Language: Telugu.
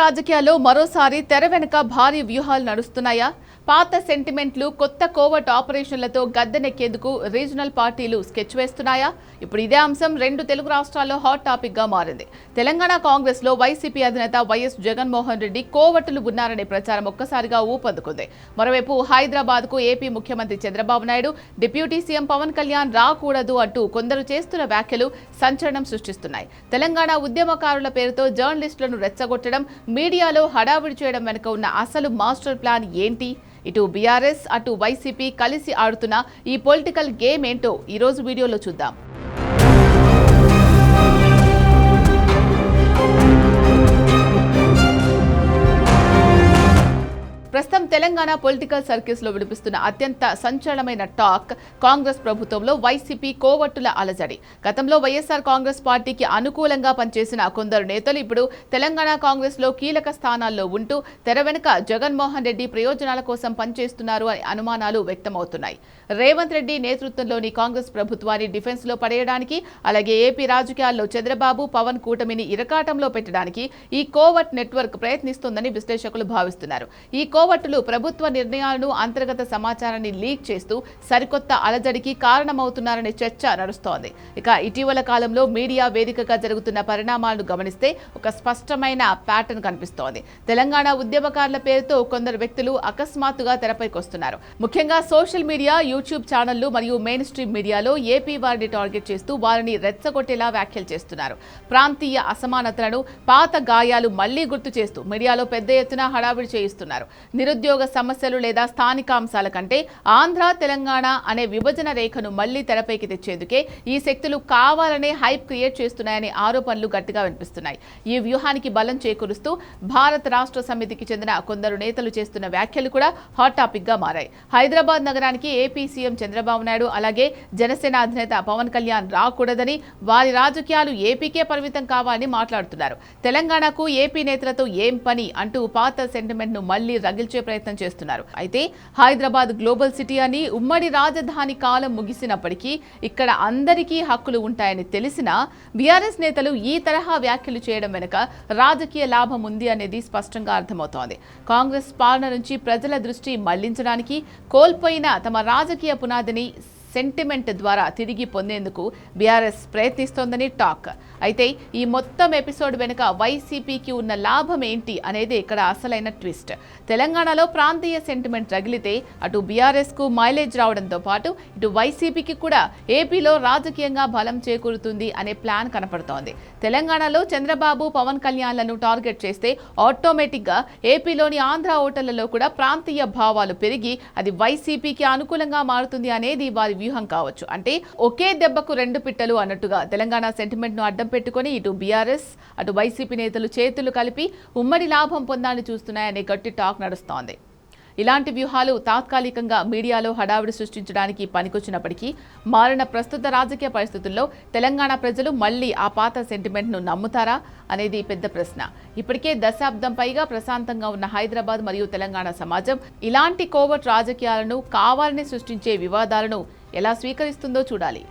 రాజకీయాల్లో మరోసారి తెర వెనుక భారీ వ్యూహాలు నడుస్తున్నాయా? పాత సెంటిమెంట్లు కొత్త కోవర్ట్ ఆపరేషన్లతో గద్దెనెక్కేందుకు రీజనల్ పార్టీలు స్కెచ్ వేస్తున్నాయా? ఇప్పుడు ఇదే అంశం రెండు తెలుగు రాష్ట్రాల్లో హాట్ టాపిక్ గా మారింది. తెలంగాణ కాంగ్రెస్ లో వైసీపీ అధినేత వైఎస్ జగన్మోహన్ రెడ్డి కోవర్టులు ఉన్నారనే ప్రచారం ఒక్కసారిగా ఊపందుకుంది. మరోవైపు హైదరాబాద్ కు ఏపీ ముఖ్యమంత్రి చంద్రబాబు నాయుడు, డిప్యూటీ సీఎం పవన్ కళ్యాణ్ రాకూడదు అంటూ కొందరు చేస్తున్న వ్యాఖ్యలు సంచలనం సృష్టిస్తున్నాయి. తెలంగాణ ఉద్యమకారుల పేరుతో జర్నలిస్టులను రెచ్చగొట్టడం, మీడియాలో హడావిడి చేయడం వెనుక ఉన్న అసలు మాస్టర్ ప్లాన్ ఏంటి? ఇటు బీఆర్ఎస్ అటు వైసీపీ కలిసి ఆడుతున్న ఈ పొలిటికల్ గేమ్ ఏంటో ఈ రోజు వీడియోలో చూద్దాం. ప్రస్తుతం తెలంగాణ పొలిటికల్ సర్కిల్స్ లో వినిపిస్తున్న అత్యంత సంచలనమైన టాక్ కాంగ్రెస్ ప్రభుత్వంలో వైసీపీ కోవట్టుల అలజడి. గతంలో వైఎస్ఆర్ కాంగ్రెస్ పార్టీకి అనుకూలంగా పనిచేసిన కొందరు నేతలు ఇప్పుడు తెలంగాణ కాంగ్రెస్ లో కీలక స్థానాల్లో ఉంటూ తెర వెనుక జగన్మోహన్ రెడ్డి ప్రయోజనాల కోసం పనిచేస్తున్నారు అనే అనుమానాలు వ్యక్తమవుతున్నాయి. రేవంత్ రెడ్డి నేతృత్వంలోని కాంగ్రెస్ ప్రభుత్వాన్ని డిఫెన్స్ లో పడేయడానికి, అలాగే ఏపీ రాజకీయాల్లో చంద్రబాబు పవన్ కూటమిని ఇరకాటంలో పెట్టడానికి ఈ కోవర్ట్ నెట్వర్క్ ప్రయత్నిస్తోందని విశ్లేషకులు భావిస్తున్నారు. ఈ కోవర్టులు ప్రభుత్వ నిర్ణయాలను, అంతర్గత సమాచారాన్ని లీక్ చేస్తూ సరికొత్త అలజడికి కారణమవుతున్నారనే చర్చ నడుస్తోంది. ఇక ఇటీవల కాలంలో మీడియా వేదికగా జరుగుతున్న పరిణామాలను గమనిస్తే ఒక స్పష్టమైన ప్యాటర్న్ కనిపిస్తోంది. తెలంగాణ ఉద్యమకారుల పేరుతో కొందరు వ్యక్తులు అకస్మాత్తుగా తెరపైకి వస్తున్నారు. ముఖ్యంగా సోషల్ మీడియా, యూట్యూబ్ ఛానళ్లు మరియు మెయిన్ స్ట్రీమ్ మీడియాలో ఏపీ వారిని టార్గెట్ చేస్తూ వారిని రెచ్చగొట్టేలా వ్యాఖ్యలు చేస్తున్నారు. ప్రాంతీయ అసమానతలను, పాత గాయాలు మళ్లీ గుర్తు చేస్తూ మీడియాలో పెద్ద ఎత్తున హడావిడి చేయిస్తున్నారు. నిరుద్యోగ సమస్యలు లేదా స్థానిక అంశాల కంటే ఆంధ్ర తెలంగాణ అనే విభజన రేఖను మళ్లీ తెరపైకి తెచ్చేందుకే ఈ శక్తులు కావాలనే హైప్ క్రియేట్ చేస్తున్నాయనే ఆరోపణలు గట్టిగా వినిపిస్తున్నాయి. ఈ వ్యూహానికి బలం చేకూరుస్తూ భారత రాష్ట్ర సమితికి చెందిన కొందరు నేతలు చేస్తున్న వ్యాఖ్యలు కూడా హాట్ టాపిక్ గా మారాయి. హైదరాబాద్ నగరానికి ఏపీ సీఎం చంద్రబాబు నాయుడు, అలాగే జనసేన అధినేత పవన్ కళ్యాణ్ రాకూడదని, వారి రాజకీయాలు ఏపీకే పరిమితం కావాలని మాట్లాడుతున్నారు. తెలంగాణకు ఏపీ నేతలతో ఏం పని అంటూ పాత సెంటిమెంట్ ను మళ్లీ రగిల్చే ప్రయత్నం చేస్తున్నారు. అయితే హైదరాబాద్ గ్లోబల్ సిటీ అని, ఉమ్మడి రాజధాని కాలం ముగిసినప్పటికీ ఇక్కడ అందరికీ హక్కులు ఉంటాయని తెలిసినా బీఆర్ఎస్ నేతలు ఈ తరహా వ్యాఖ్యలు చేయడం వెనుక రాజకీయ లాభం ఉంది అనేది స్పష్టంగా అర్థమవుతోంది. కాంగ్రెస్ పాలన నుంచి ప్రజల దృష్టి మళ్లించడానికి కోల్పోయిన తమ రాజకీయ పునాదిని సెంటిమెంట్ ద్వారా తిరిగి పొందేందుకు బీఆర్ఎస్ ప్రయత్నిస్తోందని టాక్. అయితే ఈ మొత్తం ఎపిసోడ్ వెనుక వైసీపీకి ఉన్న లాభం ఏంటి అనేది ఇక్కడ అసలైన ట్విస్ట్. తెలంగాణలో ప్రాంతీయ సెంటిమెంట్ రగిలితే అటు బీఆర్ఎస్ కు మైలేజ్ రావడంతో పాటు ఇటు వైసీపీకి కూడా ఏపీలో రాజకీయంగా బలం చేకూరుతుంది అనే ప్లాన్ కనపడుతోంది. తెలంగాణలో చంద్రబాబు పవన్ కళ్యాణ్లను టార్గెట్ చేస్తే ఆటోమేటిక్ గా ఏపీలోని ఆంధ్ర ఓటర్లలో కూడా ప్రాంతీయ భావాలు పెరిగి అది వైసీపీకి అనుకూలంగా మారుతుంది అనేది వారి వ్యూహం కావచ్చు. అంటే ఒకే దెబ్బకు రెండు పిట్టలు అన్నట్టుగా తెలంగాణ సెంటిమెంట్ ను అడ్డం పెట్టుకుని ఇటు బీఆర్ఎస్ అటు వైసీపీ నేతలు చేతులు కలిపి ఉమ్మడి లాభం పొందాలని చూస్తున్నాయనే గట్టి టాక్ నడుస్తోంది. ఇలాంటి వ్యూహాలు తాత్కాలికంగా మీడియాలో హడావిడి సృష్టించడానికి పనికొచ్చినప్పటికీ మారిన ప్రస్తుత రాజకీయ పరిస్థితుల్లో తెలంగాణ ప్రజలు మళ్లీ ఆ పాత సెంటిమెంట్ను నమ్ముతారా అనేది పెద్ద ప్రశ్న. ఇప్పటికే దశాబ్దం పైగా ప్రశాంతంగా ఉన్న హైదరాబాద్ మరియు తెలంగాణ సమాజం ఇలాంటి కోవర్ట్ రాజకీయాలను, కావాలని సృష్టించే వివాదాలను ఎలా స్వీకరిస్తుందో చూడాలి.